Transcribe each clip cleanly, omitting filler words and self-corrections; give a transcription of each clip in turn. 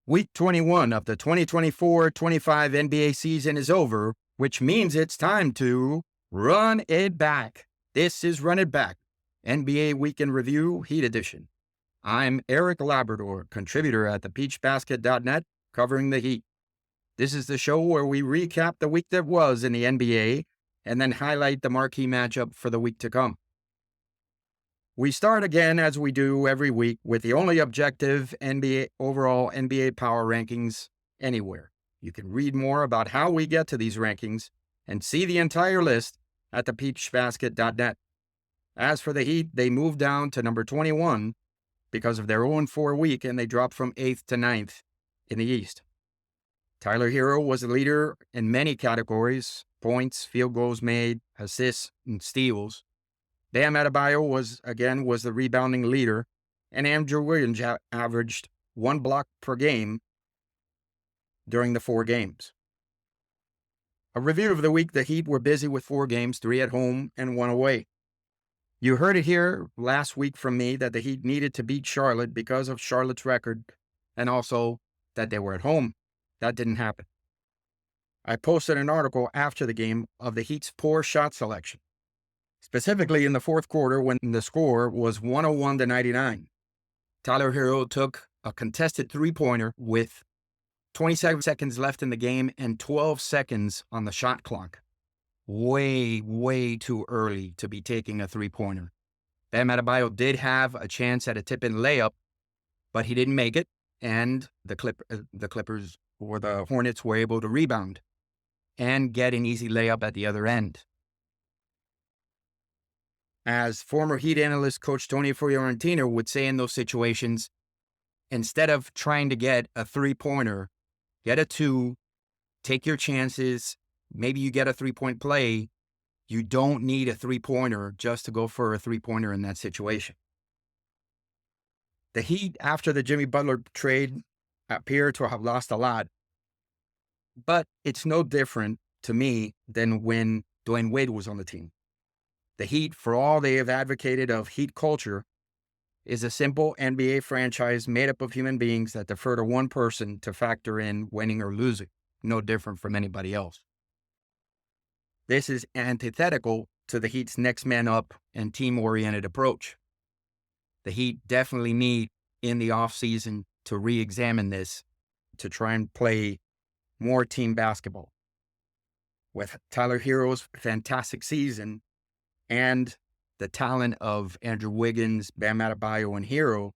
Week 21 of the 2024-25 NBA season is over, which means it's time to run it back. This is Run It Back, NBA Weekend Review, Heat Edition. I'm Eric Labrador, contributor at thepeachbasket.net, covering the Heat. This is the show where we recap the week that was in the NBA and then highlight the marquee matchup for the week to come. We start again, as we do every week, with the only objective overall NBA power rankings anywhere. You can read more about how we get to these rankings and see the entire list at thepeachbasket.net. As for the Heat, they moved down to number 21 because of their 0-4 week, and they dropped from 8th to 9th in the East. Tyler Hero was a leader in many categories: points, field goals made, assists, and steals. Bam Adebayo was the rebounding leader, and Andrew Wiggins averaged 1 block per game during the 4 games. A review of the week: the Heat were busy with 4 games, 3 at home and 1 away. You heard it here last week from me that the Heat needed to beat Charlotte because of Charlotte's record and also that they were at home. That didn't happen. I posted an article after the game of the Heat's poor shot selection, specifically in the fourth quarter when the score was 101-99. Tyler Hero took a contested three-pointer with 27 seconds left in the game and 12 seconds on the shot clock. Way too early to be taking a three-pointer. Bam Adebayo did have a chance at a tip-in layup, but he didn't make it, and the Clippers or the Hornets were able to rebound and get an easy layup at the other end. As former Heat analyst Coach Tony Fiorentino would say in those situations, instead of trying to get a three-pointer, get a 2, take your chances. Maybe you get a 3-point play. You don't need a three-pointer just to go for a three-pointer in that situation. The Heat, after the Jimmy Butler trade, appear to have lost a lot, but it's no different to me than when Dwayne Wade was on the team. The Heat, for all they have advocated of Heat culture, is a simple NBA franchise made up of human beings that defer to one person to factor in winning or losing, no different from anybody else. This is antithetical to the Heat's next man up and team-oriented approach. The Heat definitely need, in the offseason, to re-examine this, to try and play more team basketball. With Tyler Hero's fantastic season and the talent of Andrew Wiggins, Bam Adebayo, and Hero,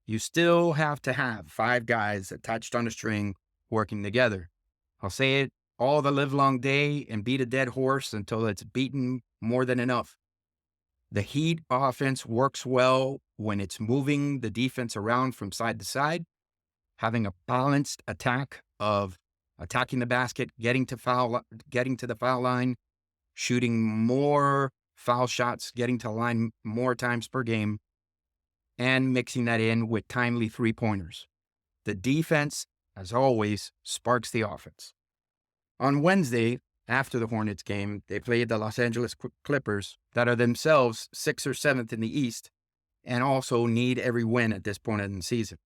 you still have to have 5 guys attached on a string working together. I'll say it all the livelong day and beat a dead horse until it's beaten more than enough. The Heat offense works well when it's moving the defense around from side to side, having a balanced attack of attacking the basket, getting to the foul line, shooting more foul shots, getting to the line more times per game, and mixing that in with timely three-pointers. The defense, as always, sparks the offense. On Wednesday, after the Hornets game, they played the Los Angeles Clippers that are themselves 6th or 7th in the East and also need every win at this point in the season.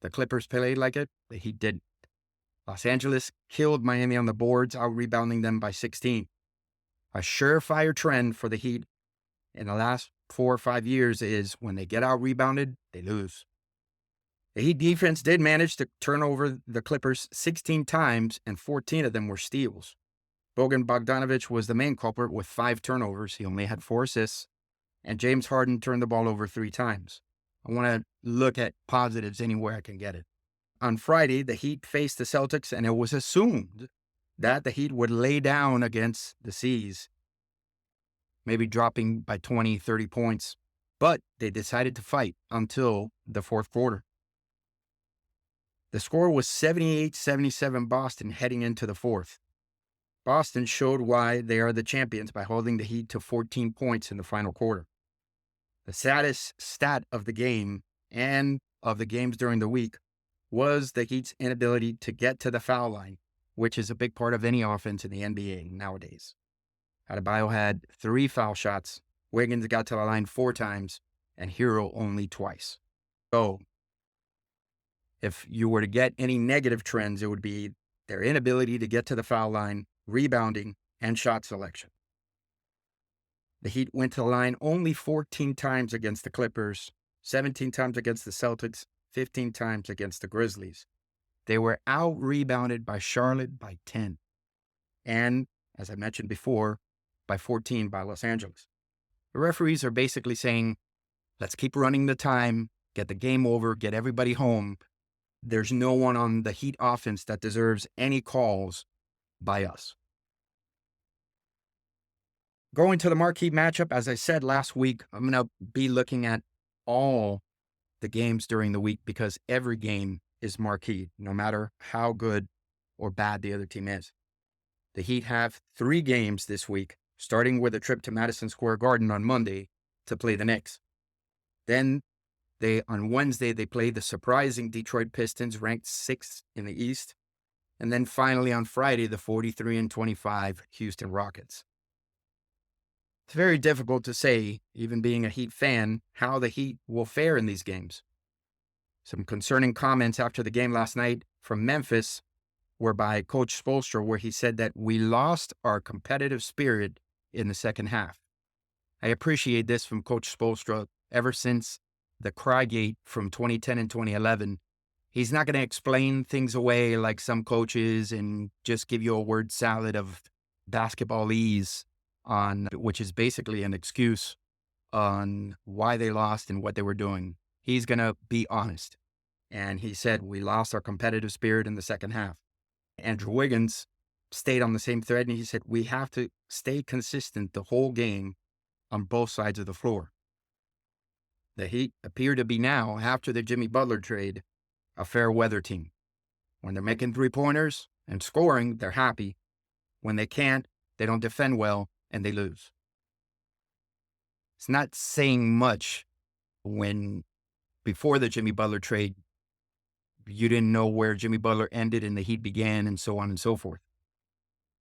The Clippers played like it, the Heat didn't. Los Angeles killed Miami on the boards, out-rebounding them by 16. A surefire trend for the Heat in the last 4 or 5 years is when they get out-rebounded, they lose. The Heat defense did manage to turn over the Clippers 16 times, and 14 of them were steals. Bojan Bogdanovic was the main culprit with 5 turnovers. He only had 4 assists, and James Harden turned the ball over 3 times. I want to look at positives anywhere I can get it. On Friday, the Heat faced the Celtics, and it was assumed that the Heat would lay down against the C's, maybe dropping by 20, 30 points, but they decided to fight until the fourth quarter. The score was 78-77 Boston heading into the fourth. Boston showed why they are the champions by holding the Heat to 14 points in the final quarter. The saddest stat of the game and of the games during the week was the Heat's inability to get to the foul line, which is a big part of any offense in the NBA nowadays. Adebayo had 3 foul shots, Wiggins got to the line 4 times, and Hero only twice. So, If you were to get any negative trends, it would be their inability to get to the foul line, rebounding, and shot selection. The Heat went to the line only 14 times against the Clippers, 17 times against the Celtics, 15 times against the Grizzlies. They were out-rebounded by Charlotte by 10. And, as I mentioned before, by 14 by Los Angeles. The referees are basically saying, let's keep running the time, get the game over, get everybody home. There's no one on the Heat offense that deserves any calls by us. Going to the marquee matchup, as I said last week, I'm going to be looking at all the games during the week because every game is marquee, no matter how good or bad the other team is. The Heat have 3 games this week, starting with a trip to Madison Square Garden on Monday to play the Knicks. Then on Wednesday, they play the surprising Detroit Pistons, ranked 6th in the East. And then finally on Friday, the 43-25 Houston Rockets. It's very difficult to say, even being a Heat fan, how the Heat will fare in these games. Some concerning comments after the game last night from Memphis were by Coach Spoelstra, where he said that we lost our competitive spirit in the second half. I appreciate this from Coach Spoelstra. Ever since the Crygate from 2010 and 2011, he's not going to explain things away like some coaches and just give you a word salad of basketballese which is basically an excuse on why they lost and what they were doing. He's going to be honest. And he said, we lost our competitive spirit in the second half. Andrew Wiggins stayed on the same thread, and he said, we have to stay consistent the whole game on both sides of the floor. The Heat appear to be now, after the Jimmy Butler trade, a fair weather team. When they're making 3-pointers and scoring, they're happy. When they can't, they don't defend well, and they lose. It's not saying much when, before the Jimmy Butler trade, you didn't know where Jimmy Butler ended and the Heat began, and so on and so forth.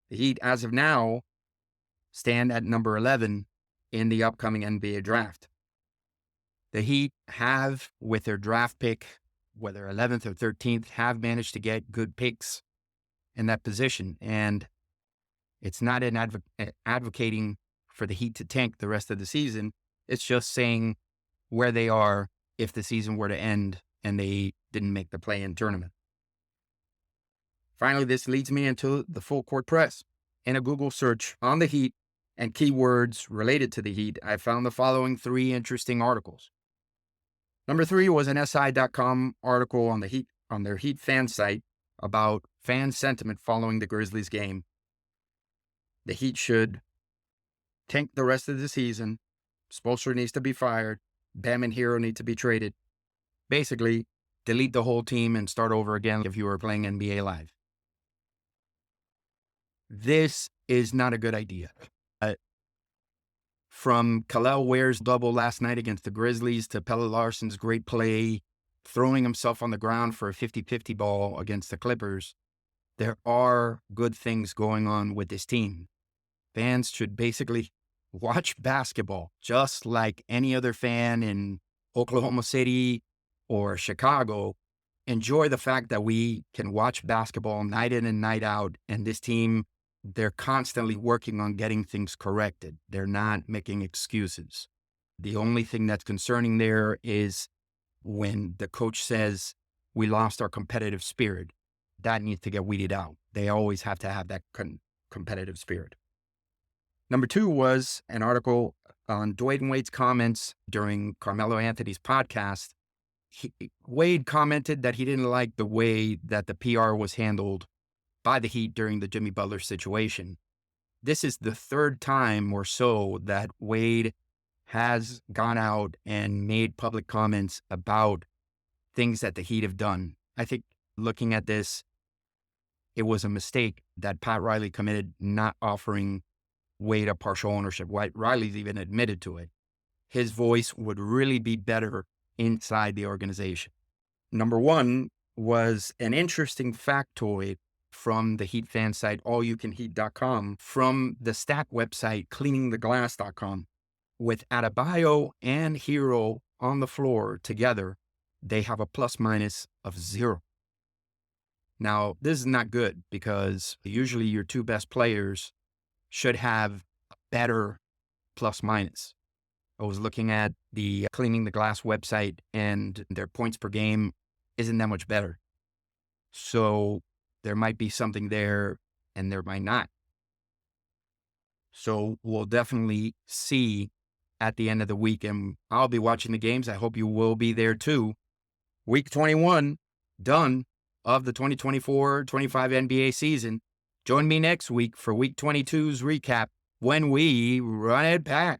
The Heat, as of now, stand at number 11 in the upcoming NBA draft. The Heat have, with their draft pick, whether 11th or 13th, have managed to get good picks in that position. And it's not an advocating for the Heat to tank the rest of the season. It's just saying where they are if the season were to end and they didn't make the play-in tournament. Finally, this leads me into the full court press. In a Google search on the Heat and keywords related to the Heat, I found the following 3 interesting articles. Number 3 was an SI.com article on their Heat fan site about fan sentiment following the Grizzlies game. The Heat should tank the rest of the season. Spoelstra needs to be fired. Bam and Hero need to be traded. Basically, delete the whole team and start over again if you were playing NBA Live. This is not a good idea. From Khalil Ware's double last night against the Grizzlies to Pelle Larsson's great play, throwing himself on the ground for a 50-50 ball against the Clippers, there are good things going on with this team. Fans should basically watch basketball just like any other fan in Oklahoma City or Chicago. Enjoy the fact that we can watch basketball night in and night out, and this team, they're constantly working on getting things corrected. They're not making excuses. The only thing that's concerning there is when the coach says we lost our competitive spirit. That needs to get weeded out. They always have to have that competitive spirit. Number 2 was an article on Dwayne Wade's comments during Carmelo Anthony's podcast. Wade commented that he didn't like the way that the PR was handled by the Heat during the Jimmy Butler situation. This is the 3rd time or so that Wade has gone out and made public comments about things that the Heat have done. I think looking at this, it was a mistake that Pat Riley committed not offering Wade a partial ownership. Riley's even admitted to it. His voice would really be better inside the organization. Number 1 was an interesting factoid from the Heat fan site, allyoucanheat.com, from the stat website, cleaningtheglass.com. With Adebayo and Hero on the floor together, they have a plus minus of 0. Now, this is not good because usually your 2 best players should have a better plus minus. I was looking at the Cleaning the Glass website, and their points per game isn't that much better. So there might be something there and there might not. So we'll definitely see at the end of the week, and I'll be watching the games. I hope you will be there too. Week 21 done of the 2024-25 NBA season. Join me next week for Week 22's recap when we run it back.